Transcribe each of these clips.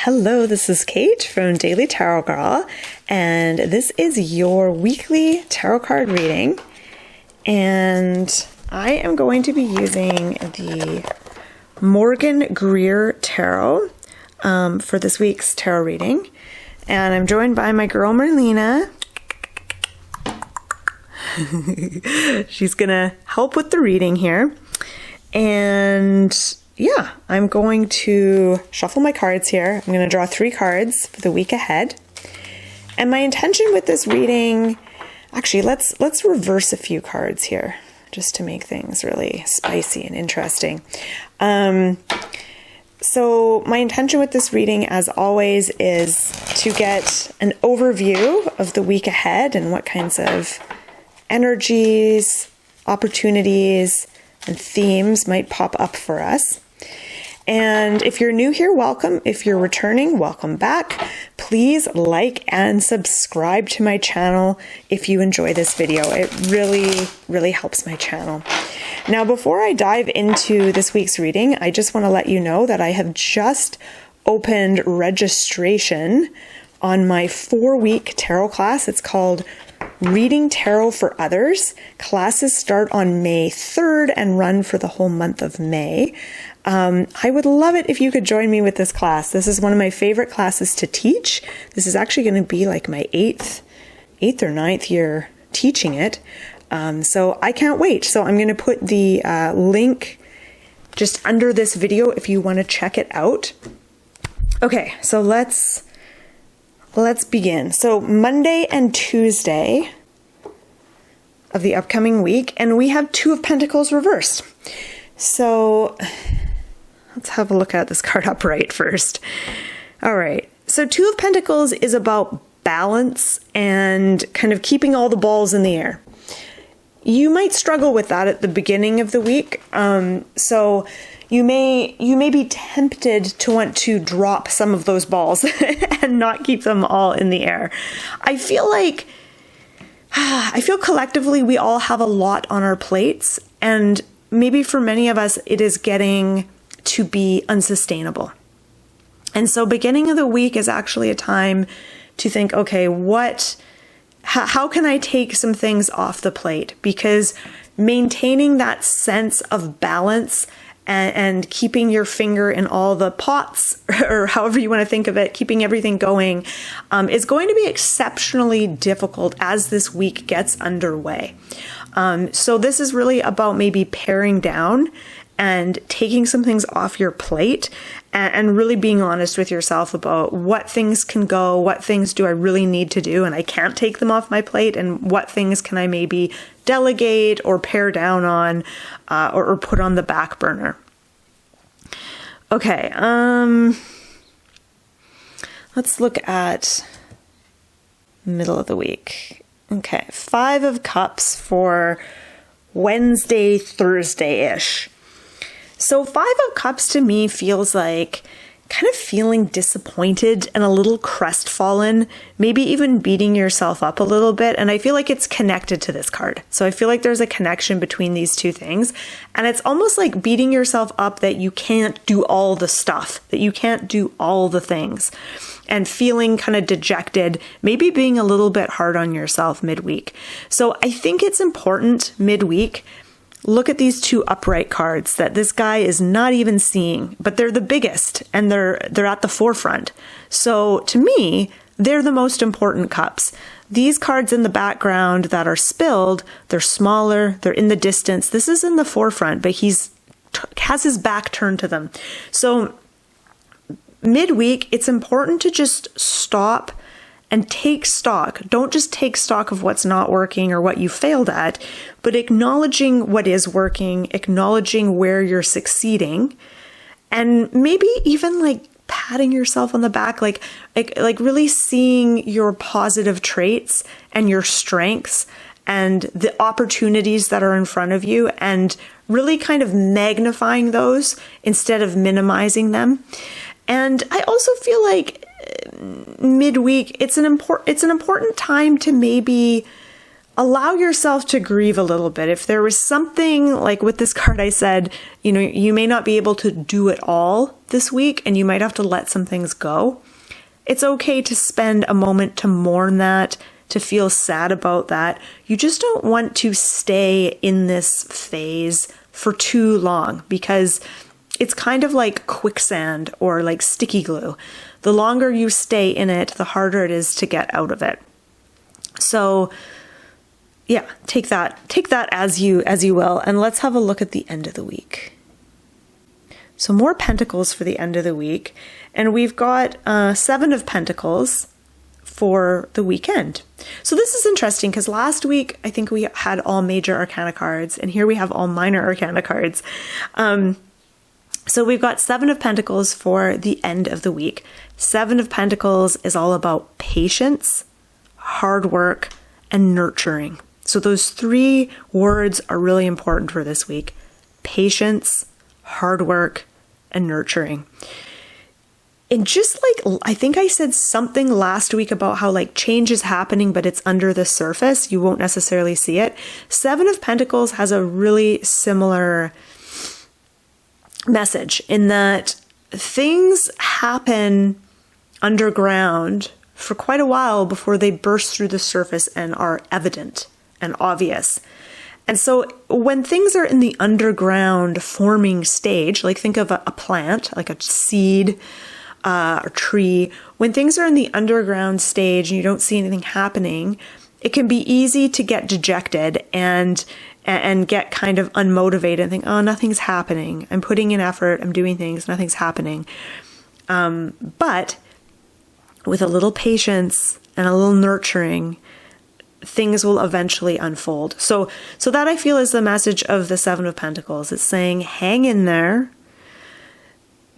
Hello, this is Kate from Daily Tarot Girl, and this is your weekly tarot card reading. And I am going to be using the Morgan-Greer Tarot for this week's tarot reading. And I'm joined by my girl Marlena. She's gonna help with the reading here. And yeah, I'm going to shuffle my cards here. I'm going to draw 3 cards for the week ahead. And my intention with this reading, actually, let's reverse a few cards here just to make things really spicy and interesting. So my intention with this reading, as always, is to get an overview of the week ahead and what kinds of energies, opportunities, and themes might pop up for us. And if you're new here, welcome. If you're returning, welcome back. Please like and subscribe to my channel if you enjoy this video. It really helps my channel. Now, before I dive into this week's reading, I just want to let you know that I have just opened registration on my 4-week tarot class. It's called Reading Tarot for Others. Classes start on May 3rd and run for the whole month of May. I would love it if you could join me with this class. This is one of my favorite classes to teach. This is actually going to be like my 8th or 9th year teaching it. So I can't wait. So I'm going to put the link just under this video if you want to check it out. Okay, so let's begin. So Monday and Tuesday of the upcoming week, and we have 2 of Pentacles reversed. So let's have a look at this card upright first. All right. So 2 of Pentacles is about balance and kind of keeping all the balls in the air. You might struggle with that at the beginning of the week. So you may be tempted to want to drop some of those balls and not keep them all in the air. I feel collectively we all have a lot on our plates, and maybe for many of us it is getting to be unsustainable. And so beginning of the week is actually a time to think, okay, how can I take some things off the plate? Because maintaining that sense of balance and keeping your finger in all the pots, or however you want to think of it, keeping everything going, is going to be exceptionally difficult as this week gets underway. So this is really about maybe paring down and taking some things off your plate and really being honest with yourself about what things can go, what things do I really need to do and I can't take them off my plate, and what things can I maybe delegate or pare down on or put on the back burner. Okay, let's look at middle of the week. Okay, 5 of Cups for Wednesday, Thursday-ish. So 5 of Cups to me feels like kind of feeling disappointed and a little crestfallen, maybe even beating yourself up a little bit. And I feel like it's connected to this card. So I feel like there's a connection between these 2 things. And it's almost like beating yourself up that you can't do all the stuff, that you can't do all the things, and feeling kind of dejected, maybe being a little bit hard on yourself midweek. So I think it's important midweek. Look at these 2 upright cards that this guy is not even seeing, but they're the biggest and they're at the forefront. So to me, they're the most important cups. These cards in the background that are spilled, they're smaller, they're in the distance. This is in the forefront, but has his back turned to them. So midweek, it's important to just stop and take stock. Don't just take stock of what's not working or what you failed at, but acknowledging what is working, acknowledging where you're succeeding, and maybe even like patting yourself on the back, like really seeing your positive traits and your strengths and the opportunities that are in front of you, and really kind of magnifying those instead of minimizing them. And I also feel like midweek, it's an important time to maybe allow yourself to grieve a little bit. If there was something like with this card, I said, you may not be able to do it all this week and you might have to let some things go. It's okay to spend a moment to mourn that, to feel sad about that. You just don't want to stay in this phase for too long because it's kind of like quicksand or like sticky glue. The longer you stay in it, the harder it is to get out of it. So yeah, take that as you will. And let's have a look at the end of the week. So more pentacles for the end of the week. And we've got 7 of Pentacles for the weekend. So this is interesting because last week, I think we had all major arcana cards and here we have all minor arcana cards. So we've got 7 of Pentacles for the end of the week. 7 of Pentacles is all about patience, hard work, and nurturing. So those 3 words are really important for this week. Patience, hard work, and nurturing. And just like, I think I said something last week about how like change is happening, but it's under the surface. You won't necessarily see it. 7 of Pentacles has a really similar message in that things happen underground for quite a while before they burst through the surface and are evident and obvious. And so when things are in the underground forming stage, like think of a plant, like a seed, or tree, when things are in the underground stage and you don't see anything happening, it can be easy to get dejected and get kind of unmotivated and think, oh, nothing's happening. I'm putting in effort. I'm doing things. Nothing's happening. But with a little patience and a little nurturing, things will eventually unfold. So that I feel is the message of the 7 of Pentacles. It's saying, hang in there,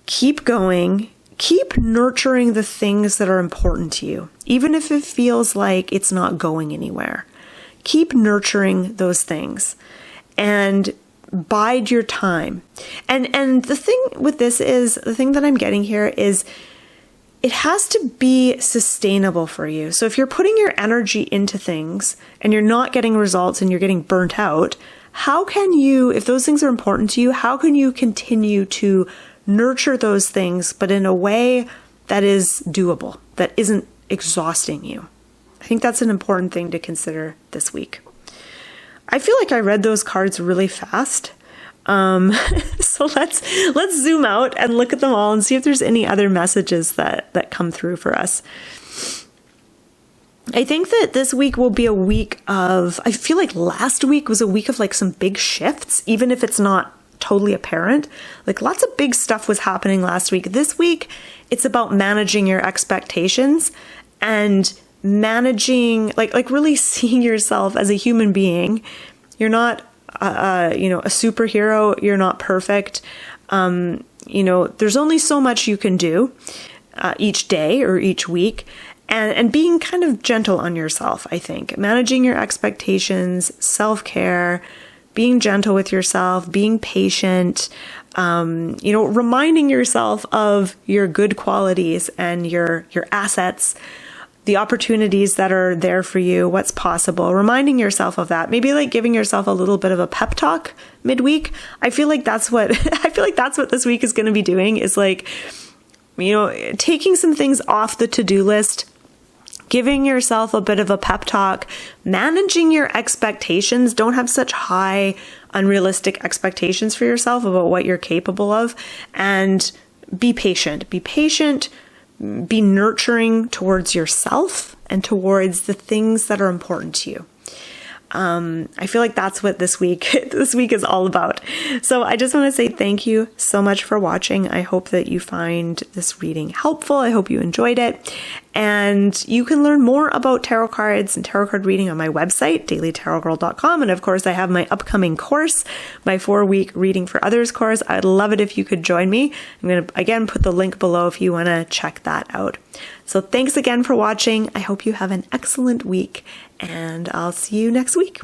keep going, keep nurturing the things that are important to you, even if it feels like it's not going anywhere. Keep nurturing those things and bide your time. And the thing with this is, the thing that I'm getting here is it has to be sustainable for you. So if you're putting your energy into things and you're not getting results and you're getting burnt out, how can you, if those things are important to you, how can you continue to nurture those things, but in a way that is doable, that isn't exhausting you? I think that's an important thing to consider this week. I feel like I read those cards really fast. So let's zoom out and look at them all and see if there's any other messages that come through for us. I think that this week will be a week of, I feel like last week was a week of like some big shifts, even if it's not totally apparent. Like lots of big stuff was happening last week. This week, it's about managing your expectations and managing, like really seeing yourself as a human being. You're not a superhero. You're not perfect. There's only so much you can do each day or each week, and being kind of gentle on yourself. I think managing your expectations, self-care, being gentle with yourself, being patient, reminding yourself of your good qualities and your assets, the opportunities that are there for you, what's possible, reminding yourself of that, maybe like giving yourself a little bit of a pep talk midweek. I feel like that's what this week is going to be doing, is like, taking some things off the to-do list, giving yourself a bit of a pep talk, managing your expectations. Don't have such high, unrealistic expectations for yourself about what you're capable of, and be patient. Be nurturing towards yourself and towards the things that are important to you. I feel like that's what this week is all about. So I just want to say thank you so much for watching. I hope that you find this reading helpful. I hope you enjoyed it. And you can learn more about tarot cards and tarot card reading on my website, dailytarotgirl.com. And of course, I have my upcoming course, my 4-week Reading for Others course. I'd love it if you could join me. I'm going to, again, put the link below if you want to check that out. So thanks again for watching. I hope you have an excellent week, and I'll see you next week.